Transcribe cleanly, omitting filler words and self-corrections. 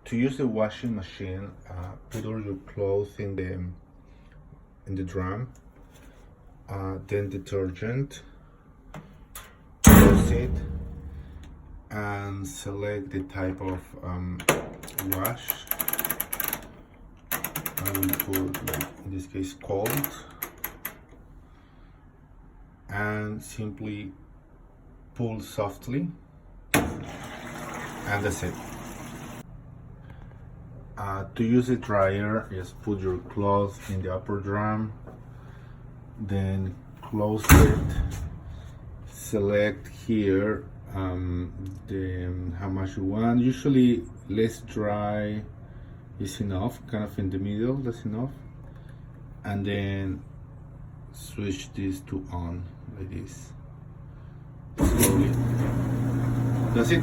To use the washing machine, put all your clothes in the drum, then detergent, close it, and select the type of wash. I will put, like, in this case, cold, and simply pull softly, and that's it. To use a dryer, just put your clothes in the upper drum, then close it, select here how much you want. Usually less dry is enough, kind of in the middle, that's enough. And then switch this to on, like this, slowly. That's it.